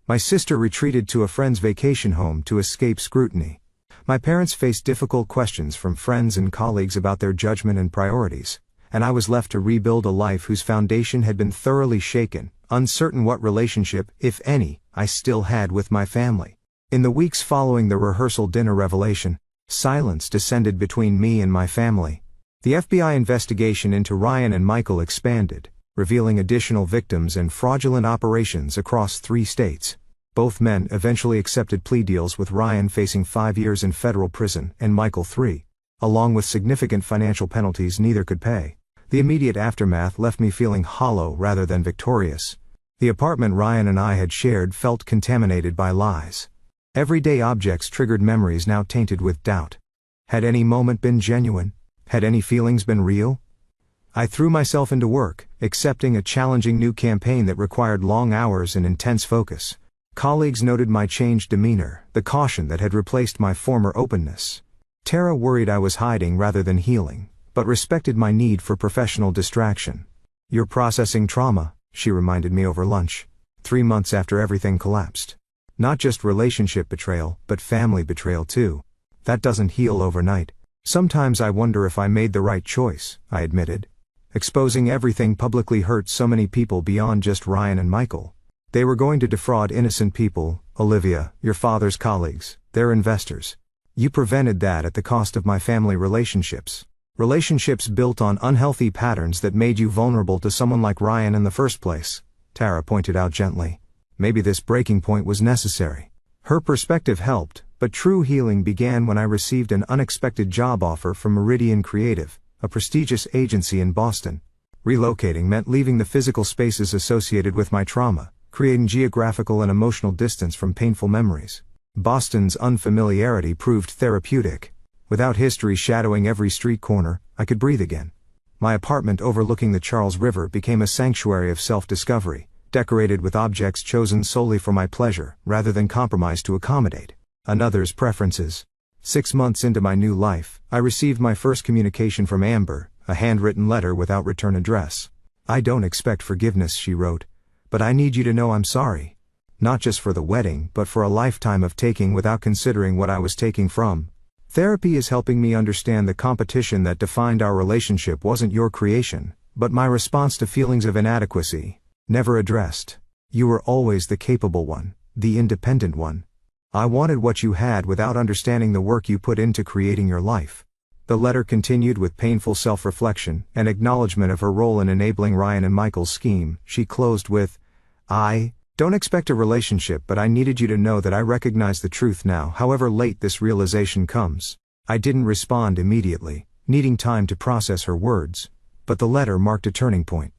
My sister retreated to a friend's vacation home to escape scrutiny. My parents faced difficult questions from friends and colleagues about their judgment and priorities, and I was left to rebuild a life whose foundation had been thoroughly shaken, uncertain what relationship, if any, I still had with my family. In the weeks following the rehearsal dinner revelation, silence descended between me and my family. The FBI investigation into Ryan and Michael expanded, revealing additional victims and fraudulent operations across 3 states. Both men eventually accepted plea deals, with Ryan facing 5 years in federal prison and Michael 3, along with significant financial penalties neither could pay. The immediate aftermath left me feeling hollow rather than victorious. The apartment Ryan and I had shared felt contaminated by lies. Everyday objects triggered memories now tainted with doubt. Had any moment been genuine? Had any feelings been real? I threw myself into work, accepting a challenging new campaign that required long hours and intense focus. Colleagues noted my changed demeanor, the caution that had replaced my former openness. Tara worried I was hiding rather than healing, but respected my need for professional distraction. "You're processing trauma," she reminded me over lunch, 3 months after everything collapsed. "Not just relationship betrayal, but family betrayal too. That doesn't heal overnight." "Sometimes I wonder if I made the right choice," I admitted. Exposing everything publicly hurt so many people beyond just Ryan and Michael. They were going to defraud innocent people, Olivia, your father's colleagues, their investors. You prevented that at the cost of my family relationships. Relationships built on unhealthy patterns that made you vulnerable to someone like Ryan in the first place," Tara pointed out gently. Maybe this breaking point was necessary. Her perspective helped, but true healing began when I received an unexpected job offer from Meridian Creative, a prestigious agency in Boston. Relocating meant leaving the physical spaces associated with my trauma, creating geographical and emotional distance from painful memories. Boston's unfamiliarity proved therapeutic. Without history shadowing every street corner, I could breathe again. My apartment overlooking the Charles River became a sanctuary of self-discovery, decorated with objects chosen solely for my pleasure, rather than compromised to accommodate another's preferences. 6 months into my new life, I received my first communication from Amber, a handwritten letter without return address. "I don't expect forgiveness," she wrote, "but I need you to know I'm sorry. Not just for the wedding, but for a lifetime of taking without considering what I was taking from. Therapy is helping me understand the competition that defined our relationship wasn't your creation, but my response to feelings of inadequacy, never addressed. You were always the capable one, the independent one. I wanted what you had without understanding the work you put into creating your life." The letter continued with painful self-reflection and acknowledgement of her role in enabling Ryan and Michael's scheme. She closed with, "I don't expect a relationship, but I needed you to know that I recognize the truth now, however late this realization comes." I didn't respond immediately, needing time to process her words, but the letter marked a turning point.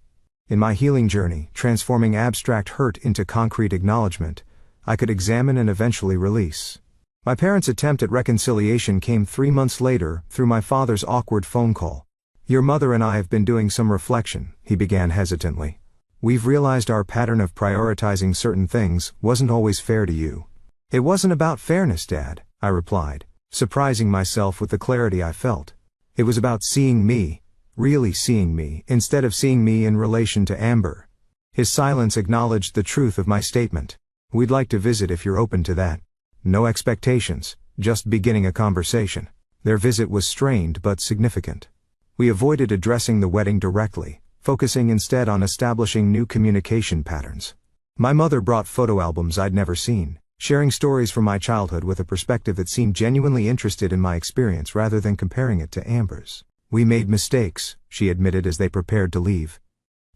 In my healing journey, transforming abstract hurt into concrete acknowledgement, I could examine and eventually release. My parents' attempt at reconciliation came 3 months later, through my father's awkward phone call. "Your mother and I have been doing some reflection," he began hesitantly. "We've realized our pattern of prioritizing certain things wasn't always fair to you." "It wasn't about fairness, Dad," I replied, surprising myself with the clarity I felt. "It was about seeing me, really seeing me, instead of seeing me in relation to Amber." His silence acknowledged the truth of my statement. "We'd like to visit if you're open to that." No expectations, just beginning a conversation. Their visit was strained but significant. We avoided addressing the wedding directly, focusing instead on establishing new communication patterns. My mother brought photo albums I'd never seen, sharing stories from my childhood with a perspective that seemed genuinely interested in my experience rather than comparing it to Amber's. "We made mistakes," she admitted as they prepared to leave.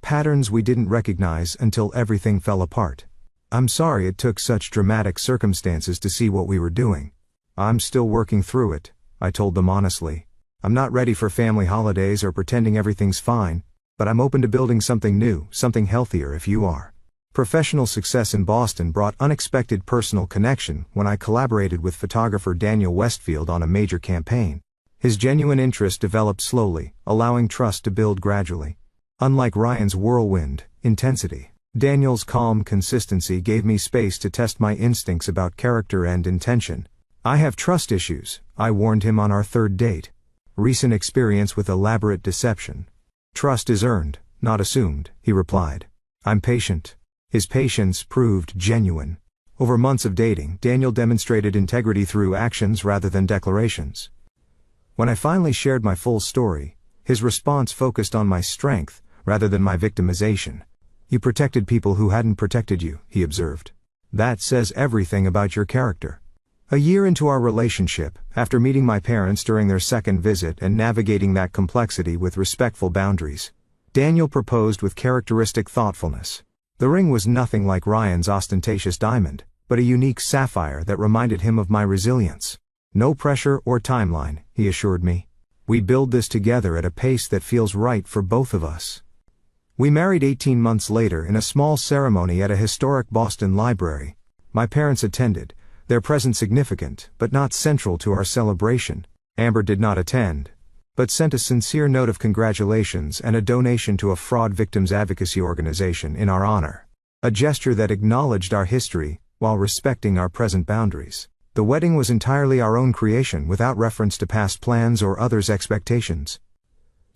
"Patterns we didn't recognize until everything fell apart. I'm sorry it took such dramatic circumstances to see what we were doing. I'm still working through it," I told them honestly. "I'm not ready for family holidays or pretending everything's fine, but I'm open to building something new, something healthier if you are." Professional success in Boston brought unexpected personal connection when I collaborated with photographer Daniel Westfield on a major campaign. His genuine interest developed slowly, allowing trust to build gradually. Unlike Ryan's whirlwind intensity, Daniel's calm consistency gave me space to test my instincts about character and intention. "I have trust issues," I warned him on our third date. "Recent experience with elaborate deception." "Trust is earned, not assumed," he replied. "I'm patient." His patience proved genuine. Over months of dating, Daniel demonstrated integrity through actions rather than declarations. When I finally shared my full story, his response focused on my strength, rather than my victimization. "You protected people who hadn't protected you," he observed. "That says everything about your character." A year into our relationship, after meeting my parents during their second visit and navigating that complexity with respectful boundaries, Daniel proposed with characteristic thoughtfulness. The ring was nothing like Ryan's ostentatious diamond, but a unique sapphire that reminded him of my resilience. "No pressure or timeline," he assured me. "We build this together at a pace that feels right for both of us." We married 18 months later in a small ceremony at a historic Boston library. My parents attended, their presence significant, but not central to our celebration. Amber did not attend, but sent a sincere note of congratulations and a donation to a fraud victims advocacy organization in our honor. A gesture that acknowledged our history, while respecting our present boundaries. The wedding was entirely our own creation without reference to past plans or others' expectations.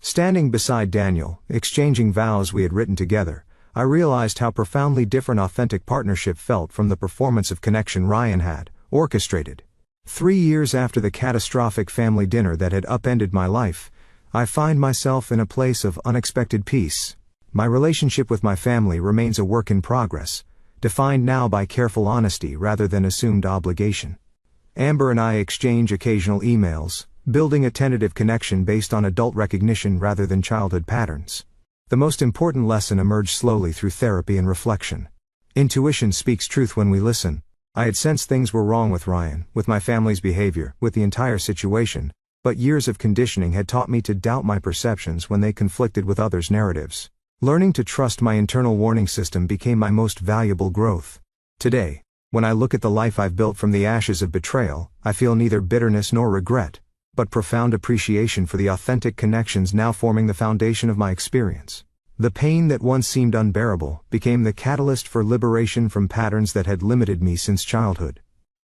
Standing beside Daniel, exchanging vows we had written together, I realized how profoundly different authentic partnership felt from the performance of connection Ryan had orchestrated. 3 years after the catastrophic family dinner that had upended my life, I find myself in a place of unexpected peace. My relationship with my family remains a work in progress, defined now by careful honesty rather than assumed obligation. Amber and I exchange occasional emails, building a tentative connection based on adult recognition rather than childhood patterns. The most important lesson emerged slowly through therapy and reflection. Intuition speaks truth when we listen. I had sensed things were wrong with Ryan, with my family's behavior, with the entire situation, but years of conditioning had taught me to doubt my perceptions when they conflicted with others' narratives. Learning to trust my internal warning system became my most valuable growth. Today, when I look at the life I've built from the ashes of betrayal, I feel neither bitterness nor regret, but profound appreciation for the authentic connections now forming the foundation of my experience. The pain that once seemed unbearable became the catalyst for liberation from patterns that had limited me since childhood.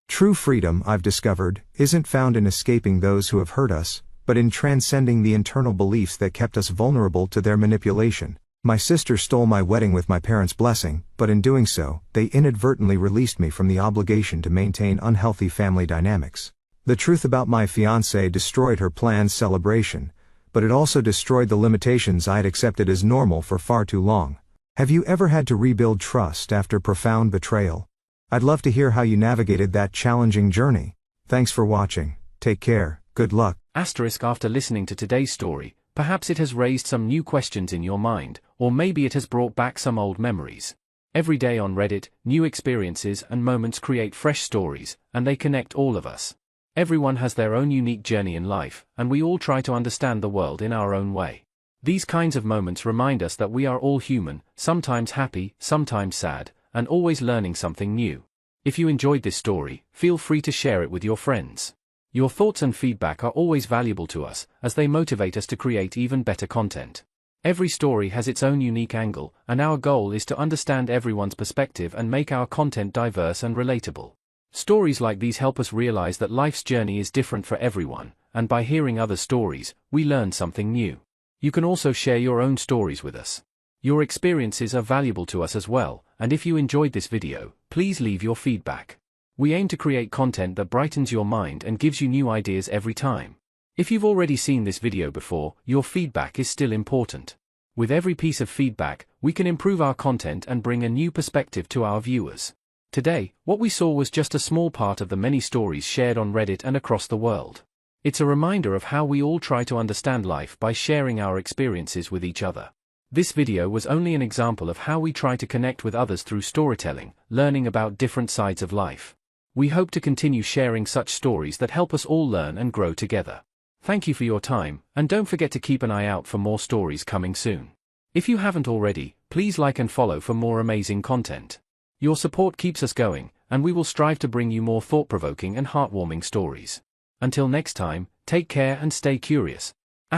True freedom, I've discovered, isn't found in escaping those who have hurt us, but in transcending the internal beliefs that kept us vulnerable to their manipulation. My sister stole my wedding with my parents' blessing, but in doing so, they inadvertently released me from the obligation to maintain unhealthy family dynamics. The truth about my fiancée destroyed her planned celebration, but it also destroyed the limitations I had accepted as normal for far too long. Have you ever had to rebuild trust after profound betrayal? I'd love to hear how you navigated that challenging journey. Thanks for watching. Take care. Good luck. After listening to today's story, perhaps it has raised some new questions in your mind, or maybe it has brought back some old memories. Every day on Reddit, new experiences and moments create fresh stories, and they connect all of us. Everyone has their own unique journey in life, and we all try to understand the world in our own way. These kinds of moments remind us that we are all human, sometimes happy, sometimes sad, and always learning something new. If you enjoyed this story, feel free to share it with your friends. Your thoughts and feedback are always valuable to us, as they motivate us to create even better content. Every story has its own unique angle, and our goal is to understand everyone's perspective and make our content diverse and relatable. Stories like these help us realize that life's journey is different for everyone, and by hearing other stories, we learn something new. You can also share your own stories with us. Your experiences are valuable to us as well, and if you enjoyed this video, please leave your feedback. We aim to create content that brightens your mind and gives you new ideas every time. If you've already seen this video before, your feedback is still important. With every piece of feedback, we can improve our content and bring a new perspective to our viewers. Today, what we saw was just a small part of the many stories shared on Reddit and across the world. It's a reminder of how we all try to understand life by sharing our experiences with each other. This video was only an example of how we try to connect with others through storytelling, learning about different sides of life. We hope to continue sharing such stories that help us all learn and grow together. Thank you for your time, and don't forget to keep an eye out for more stories coming soon. If you haven't already, please like and follow for more amazing content. Your support keeps us going, and we will strive to bring you more thought-provoking and heartwarming stories. Until next time, take care and stay curious. **